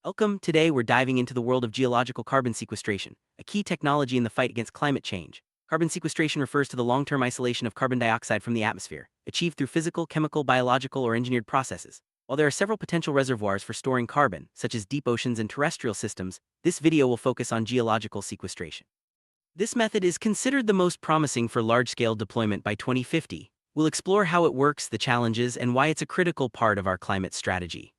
Welcome. Today we're diving into the world of geological carbon sequestration, a key technology in the fight against climate change. Carbon sequestration refers to the long-term isolation of carbon dioxide from the atmosphere, achieved through physical, chemical, biological, or engineered processes. While there are several potential reservoirs for storing carbon, such as deep oceans and terrestrial systems, this video will focus on geological sequestration. This method is considered the most promising for large-scale deployment by 2050. We'll explore how it works, the challenges, and why it's a critical part of our climate strategy.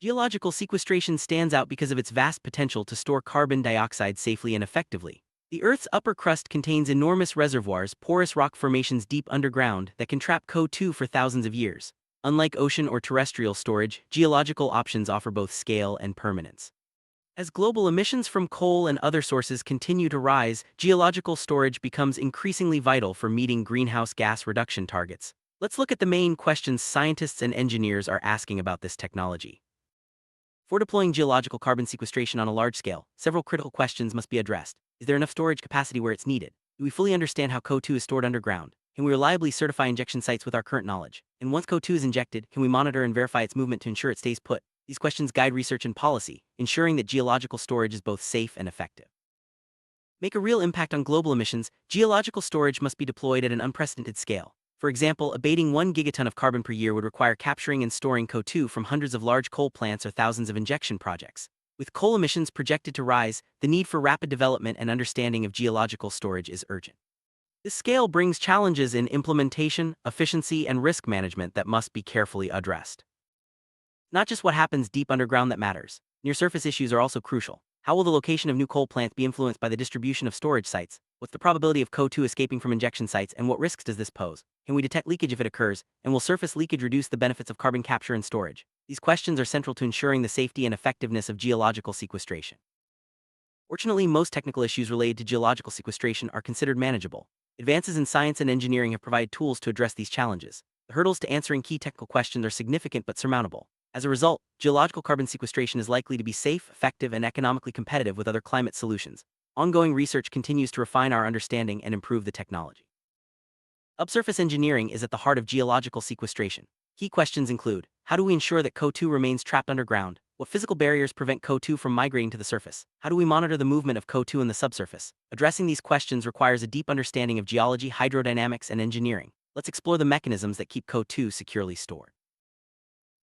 Geological sequestration stands out because of its vast potential to store carbon dioxide safely and effectively. The Earth's upper crust contains enormous reservoirs, porous rock formations deep underground, that can trap CO2 for thousands of years. Unlike ocean or terrestrial storage, geological options offer both scale and permanence. As global emissions from coal and other sources continue to rise, geological storage becomes increasingly vital for meeting greenhouse gas reduction targets. Let's look at the main questions scientists and engineers are asking about this technology. For deploying geological carbon sequestration on a large scale, several critical questions must be addressed. Is there enough storage capacity where it's needed? Do we fully understand how CO2 is stored underground? Can we reliably certify injection sites with our current knowledge? And once CO2 is injected, can we monitor and verify its movement to ensure it stays put? These questions guide research and policy, ensuring that geological storage is both safe and effective. Make a real impact on global emissions, geological storage must be deployed at an unprecedented scale. For example, abating 1 gigaton of carbon per year would require capturing and storing CO2 from hundreds of large coal plants or thousands of injection projects. With coal emissions projected to rise, the need for rapid development and understanding of geological storage is urgent. This scale brings challenges in implementation, efficiency, and risk management that must be carefully addressed. Not just what happens deep underground that matters. Near-surface issues are also crucial. How will the location of new coal plants be influenced by the distribution of storage sites? What's the probability of CO2 escaping from injection sites, and what risks does this pose? Can we detect leakage if it occurs, and will surface leakage reduce the benefits of carbon capture and storage? These questions are central to ensuring the safety and effectiveness of geological sequestration. Fortunately, most technical issues related to geological sequestration are considered manageable. Advances in science and engineering have provided tools to address these challenges. The hurdles to answering key technical questions are significant but surmountable. As a result, geological carbon sequestration is likely to be safe, effective, and economically competitive with other climate solutions. Ongoing research continues to refine our understanding and improve the technology. Subsurface engineering is at the heart of geological sequestration. Key questions include: how do we ensure that CO2 remains trapped underground? What physical barriers prevent CO2 from migrating to the surface? How do we monitor the movement of CO2 in the subsurface? Addressing these questions requires a deep understanding of geology, hydrodynamics, and engineering. Let's explore the mechanisms that keep CO2 securely stored.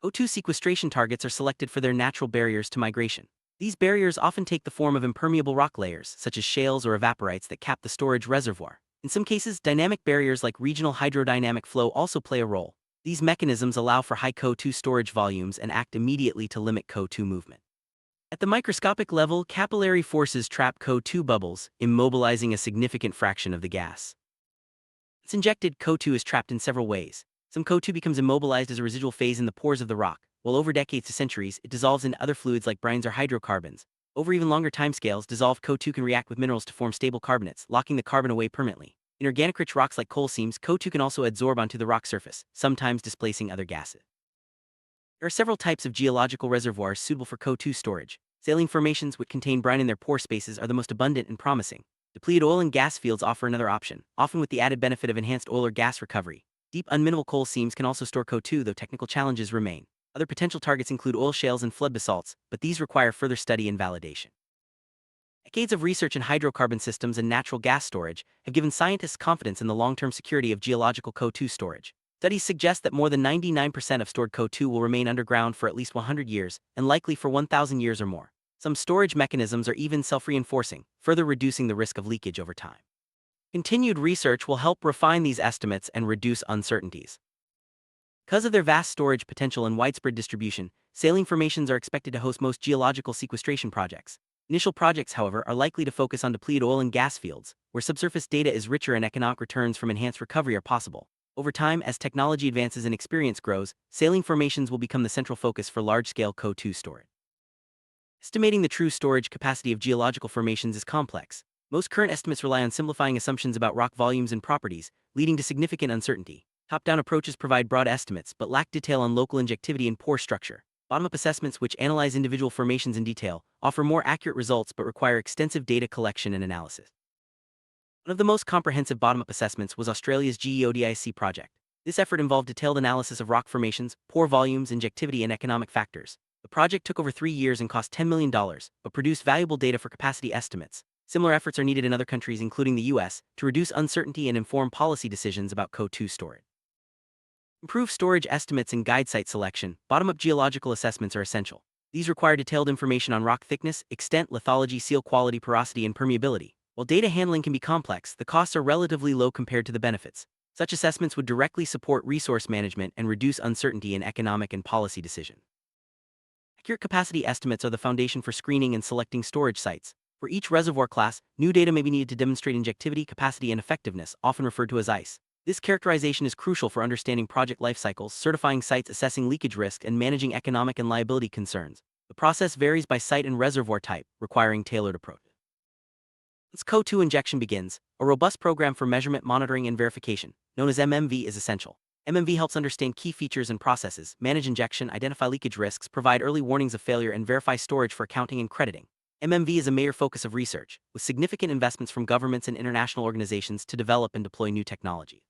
CO2 sequestration targets are selected for their natural barriers to migration. These barriers often take the form of impermeable rock layers, such as shales or evaporites that cap the storage reservoir. In some cases, dynamic barriers like regional hydrodynamic flow also play a role. These mechanisms allow for high CO2 storage volumes and act immediately to limit CO2 movement. At the microscopic level, capillary forces trap CO2 bubbles, immobilizing a significant fraction of the gas. Once injected, CO2 is trapped in several ways. Some CO2 becomes immobilized as a residual phase in the pores of the rock, while over decades to centuries, it dissolves into other fluids like brines or hydrocarbons. Over even longer timescales, dissolved CO2 can react with minerals to form stable carbonates, locking the carbon away permanently. In organic-rich rocks like coal seams, CO2 can also adsorb onto the rock surface, sometimes displacing other gases. There are several types of geological reservoirs suitable for CO2 storage. Saline formations, which contain brine in their pore spaces, are the most abundant and promising. Depleted oil and gas fields offer another option, often with the added benefit of enhanced oil or gas recovery. Deep, unmineral coal seams can also store CO2, though technical challenges remain. Other potential targets include oil shales and flood basalts, but these require further study and validation. Decades of research in hydrocarbon systems and natural gas storage have given scientists confidence in the long-term security of geological CO2 storage. Studies suggest that more than 99% of stored CO2 will remain underground for at least 100 years, and likely for 1,000 years or more. Some storage mechanisms are even self-reinforcing, further reducing the risk of leakage over time. Continued research will help refine these estimates and reduce uncertainties. Because of their vast storage potential and widespread distribution, saline formations are expected to host most geological sequestration projects. Initial projects, however, are likely to focus on depleted oil and gas fields, where subsurface data is richer and economic returns from enhanced recovery are possible. Over time, as technology advances and experience grows, saline formations will become the central focus for large-scale CO2 storage. Estimating the true storage capacity of geological formations is complex. Most current estimates rely on simplifying assumptions about rock volumes and properties, leading to significant uncertainty. Top-down approaches provide broad estimates but lack detail on local injectivity and pore structure. Bottom-up assessments, which analyze individual formations in detail, offer more accurate results but require extensive data collection and analysis. One of the most comprehensive bottom-up assessments was Australia's Geodic project. This effort involved detailed analysis of rock formations, pore volumes, injectivity, and economic factors. The project took over 3 years and cost $10 million, but produced valuable data for capacity estimates. Similar efforts are needed in other countries, including the US, to reduce uncertainty and inform policy decisions about CO2 storage. Improve storage estimates and guide site selection. Bottom-up geological assessments are essential. These require detailed information on rock thickness, extent, lithology, seal quality, porosity, and permeability. While data handling can be complex, the costs are relatively low compared to the benefits. Such assessments would directly support resource management and reduce uncertainty in economic and policy decisions. Accurate capacity estimates are the foundation for screening and selecting storage sites. For each reservoir class, new data may be needed to demonstrate injectivity, capacity, and effectiveness, often referred to as ICE. This characterization is crucial for understanding project life cycles, certifying sites, assessing leakage risk, and managing economic and liability concerns. The process varies by site and reservoir type, requiring tailored approach. Once CO2 injection begins, a robust program for measurement, monitoring, and verification, known as MMV, is essential. MMV helps understand key features and processes, manage injection, identify leakage risks, provide early warnings of failure, and verify storage for accounting and crediting. MMV is a major focus of research, with significant investments from governments and international organizations to develop and deploy new technology.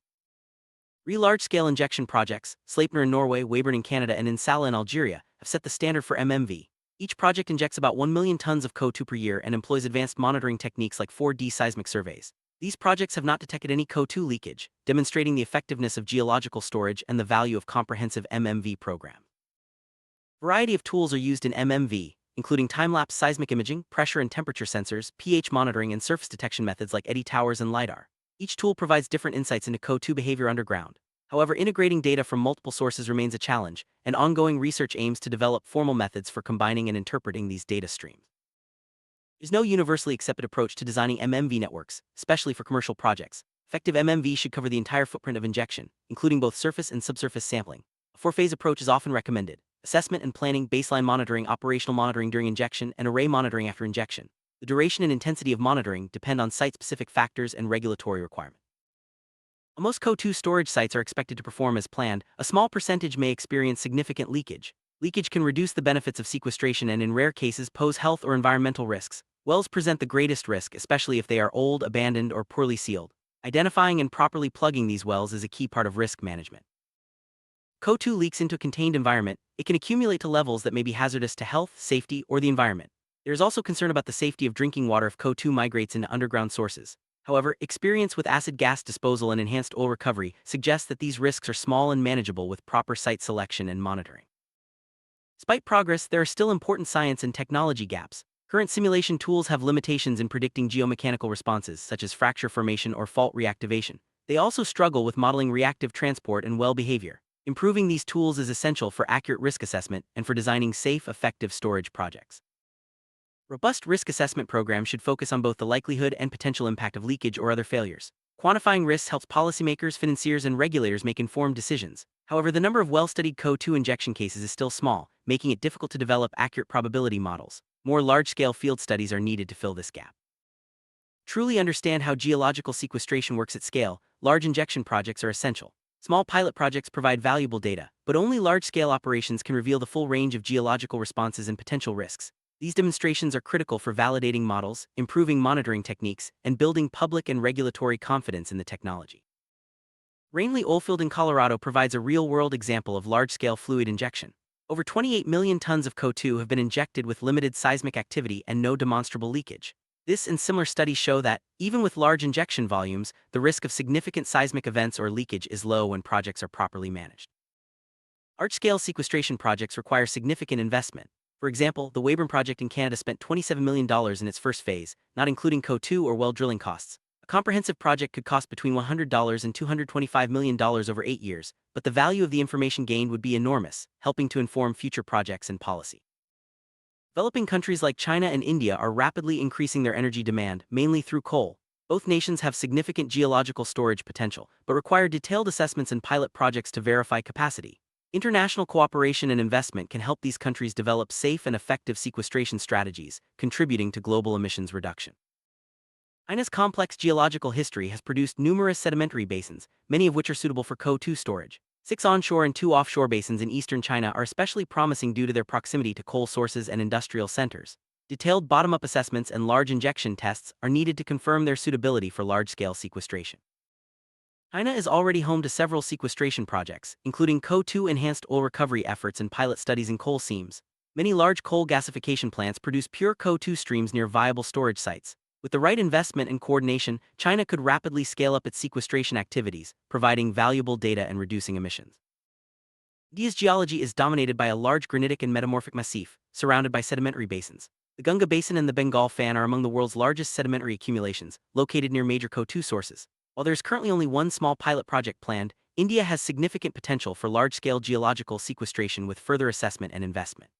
Large-scale injection projects, Sleipner in Norway, Weyburn in Canada, and Insala in Algeria, have set the standard for MMV. Each project injects about 1 million tons of CO2 per year and employs advanced monitoring techniques like 4D seismic surveys. These projects have not detected any CO2 leakage, demonstrating the effectiveness of geological storage and the value of comprehensive MMV program. A variety of tools are used in MMV, including time-lapse seismic imaging, pressure and temperature sensors, pH monitoring, and surface detection methods like eddy towers and LiDAR. Each tool provides different insights into CO2 behavior underground. However, integrating data from multiple sources remains a challenge, and ongoing research aims to develop formal methods for combining and interpreting these data streams. There's no universally accepted approach to designing MMV networks, especially for commercial projects. Effective MMV should cover the entire footprint of injection, including both surface and subsurface sampling. A four-phase approach is often recommended: assessment and planning, baseline monitoring, operational monitoring during injection, and array monitoring after injection. The duration and intensity of monitoring depend on site-specific factors and regulatory requirements. Most CO2 storage sites are expected to perform as planned. A small percentage may experience significant leakage. Leakage can reduce the benefits of sequestration and in rare cases pose health or environmental risks. Wells present the greatest risk, especially if they are old, abandoned, or poorly sealed. Identifying and properly plugging these wells is a key part of risk management. CO2 leaks into a contained environment. It can accumulate to levels that may be hazardous to health, safety, or the environment. There is also concern about the safety of drinking water if CO2 migrates into underground sources. However, experience with acid gas disposal and enhanced oil recovery suggests that these risks are small and manageable with proper site selection and monitoring. Despite progress, there are still important science and technology gaps. Current simulation tools have limitations in predicting geomechanical responses, such as fracture formation or fault reactivation. They also struggle with modeling reactive transport and well behavior. Improving these tools is essential for accurate risk assessment and for designing safe, effective storage projects. Robust risk assessment programs should focus on both the likelihood and potential impact of leakage or other failures. Quantifying risks helps policymakers, financiers, and regulators make informed decisions. However, the number of well-studied CO2 injection cases is still small, making it difficult to develop accurate probability models. More large-scale field studies are needed to fill this gap. Truly understand how geological sequestration works at scale, large injection projects are essential. Small pilot projects provide valuable data, but only large-scale operations can reveal the full range of geological responses and potential risks. These demonstrations are critical for validating models, improving monitoring techniques, and building public and regulatory confidence in the technology. Rainley Oilfield in Colorado provides a real-world example of large-scale fluid injection. Over 28 million tons of CO2 have been injected with limited seismic activity and no demonstrable leakage. This and similar studies show that, even with large injection volumes, the risk of significant seismic events or leakage is low when projects are properly managed. Large-scale sequestration projects require significant investment. For example, the Weyburn project in Canada spent $27 million in its first phase, not including CO2 or well drilling costs. A comprehensive project could cost between $100 and $225 million over 8 years, but the value of the information gained would be enormous, helping to inform future projects and policy. Developing countries like China and India are rapidly increasing their energy demand, mainly through coal. Both nations have significant geological storage potential, but require detailed assessments and pilot projects to verify capacity. International cooperation and investment can help these countries develop safe and effective sequestration strategies, contributing to global emissions reduction. China's complex geological history has produced numerous sedimentary basins, many of which are suitable for CO2 storage. 6 onshore and 2 offshore basins in eastern China are especially promising due to their proximity to coal sources and industrial centers. Detailed bottom-up assessments and large injection tests are needed to confirm their suitability for large-scale sequestration. China is already home to several sequestration projects, including CO2 enhanced oil recovery efforts and pilot studies in coal seams. Many large coal gasification plants produce pure CO2 streams near viable storage sites. With the right investment and coordination, China could rapidly scale up its sequestration activities, providing valuable data and reducing emissions. India's geology is dominated by a large granitic and metamorphic massif, surrounded by sedimentary basins. The Ganga Basin and the Bengal Fan are among the world's largest sedimentary accumulations, located near major CO2 sources. While there is currently only one small pilot project planned, India has significant potential for large-scale geological sequestration with further assessment and investment.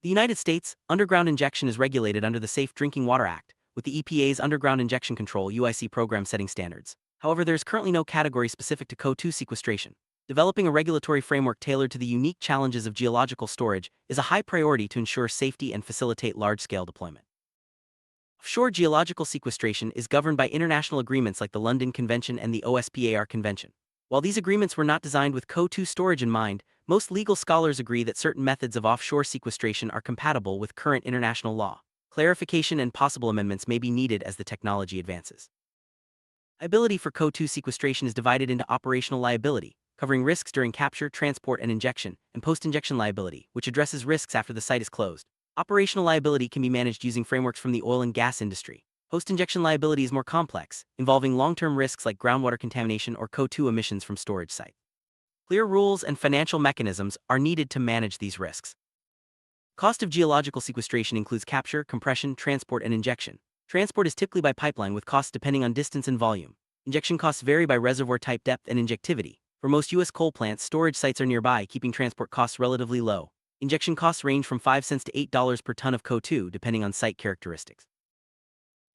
The United States, underground injection is regulated under the Safe Drinking Water Act, with the EPA's Underground Injection Control (UIC) program setting standards. However, there is currently no category specific to CO2 sequestration. Developing a regulatory framework tailored to the unique challenges of geological storage is a high priority to ensure safety and facilitate large-scale deployment. Offshore geological sequestration is governed by international agreements like the London Convention and the OSPAR Convention. While these agreements were not designed with CO2 storage in mind, most legal scholars agree that certain methods of offshore sequestration are compatible with current international law. Clarification and possible amendments may be needed as the technology advances. Liability for CO2 sequestration is divided into operational liability, covering risks during capture, transport, and injection, and post-injection liability, which addresses risks after the site is closed. Operational liability can be managed using frameworks from the oil and gas industry. Post-injection liability is more complex, involving long-term risks like groundwater contamination or CO2 emissions from storage sites. Clear rules and financial mechanisms are needed to manage these risks. Cost of geological sequestration includes capture, compression, transport, and injection. Transport is typically by pipeline with costs depending on distance and volume. Injection costs vary by reservoir type, depth, and injectivity. For most U.S. coal plants, storage sites are nearby, keeping transport costs relatively low. Injection costs range from 5 cents to $8 per ton of CO2 depending on site characteristics.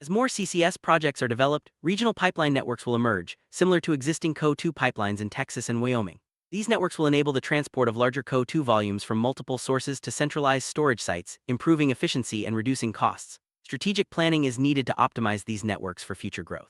As more CCS projects are developed, regional pipeline networks will emerge, similar to existing CO2 pipelines in Texas and Wyoming. These networks will enable the transport of larger CO2 volumes from multiple sources to centralized storage sites, improving efficiency and reducing costs. Strategic planning is needed to optimize these networks for future growth.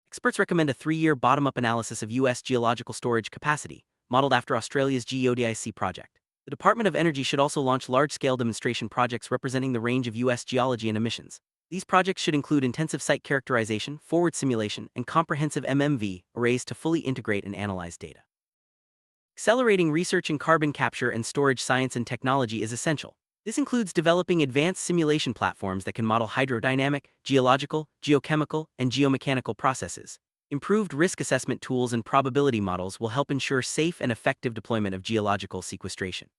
Experts recommend a 3-year bottom-up analysis of U.S. geological storage capacity, modeled after Australia's Geodic project. The Department of Energy should also launch large-scale demonstration projects representing the range of U.S. geology and emissions. These projects should include intensive site characterization, forward simulation, and comprehensive MMV arrays to fully integrate and analyze data. Accelerating research in carbon capture and storage science and technology is essential. This includes developing advanced simulation platforms that can model hydrodynamic, geological, geochemical, and geomechanical processes. Improved risk assessment tools and probability models will help ensure safe and effective deployment of geological sequestration.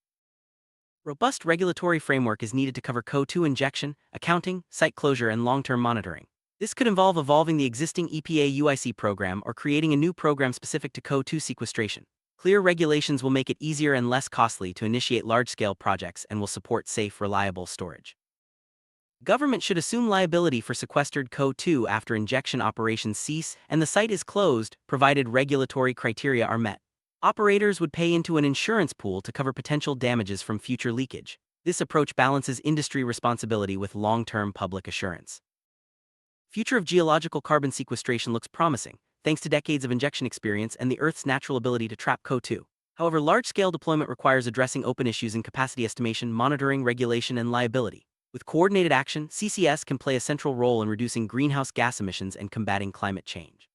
Robust regulatory framework is needed to cover CO2 injection, accounting, site closure, and long-term monitoring. This could involve evolving the existing EPA UIC program or creating a new program specific to CO2 sequestration. Clear regulations will make it easier and less costly to initiate large-scale projects and will support safe, reliable storage. Government should assume liability for sequestered CO2 after injection operations cease and the site is closed, provided regulatory criteria are met. Operators would pay into an insurance pool to cover potential damages from future leakage. This approach balances industry responsibility with long-term public assurance. Future of geological carbon sequestration looks promising, thanks to decades of injection experience and the Earth's natural ability to trap CO2. However, large-scale deployment requires addressing open issues in capacity estimation, monitoring, regulation, and liability. With coordinated action, CCS can play a central role in reducing greenhouse gas emissions and combating climate change.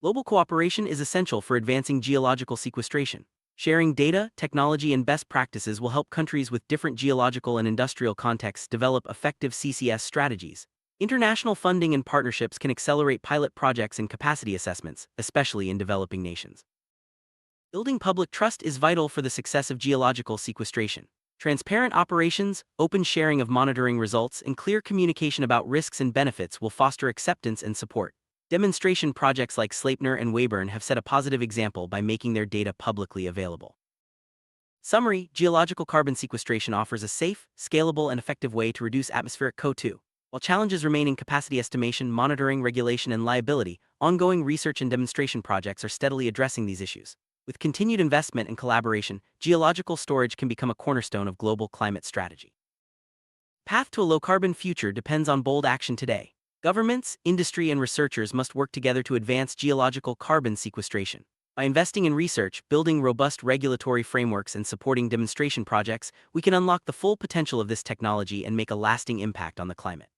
Global cooperation is essential for advancing geological sequestration. Sharing data, technology, and best practices will help countries with different geological and industrial contexts develop effective CCS strategies. International funding and partnerships can accelerate pilot projects and capacity assessments, especially in developing nations. Building public trust is vital for the success of geological sequestration. Transparent operations, open sharing of monitoring results, and clear communication about risks and benefits will foster acceptance and support. Demonstration projects like Sleipner and Weyburn have set a positive example by making their data publicly available. Summary: geological carbon sequestration offers a safe, scalable, and effective way to reduce atmospheric CO2. While challenges remain in capacity estimation, monitoring, regulation, and liability, ongoing research and demonstration projects are steadily addressing these issues. With continued investment and collaboration, geological storage can become a cornerstone of global climate strategy. Path to a low-carbon future depends on bold action today. Governments, industry, and researchers must work together to advance geological carbon sequestration. By investing in research, building robust regulatory frameworks, and supporting demonstration projects, we can unlock the full potential of this technology and make a lasting impact on the climate.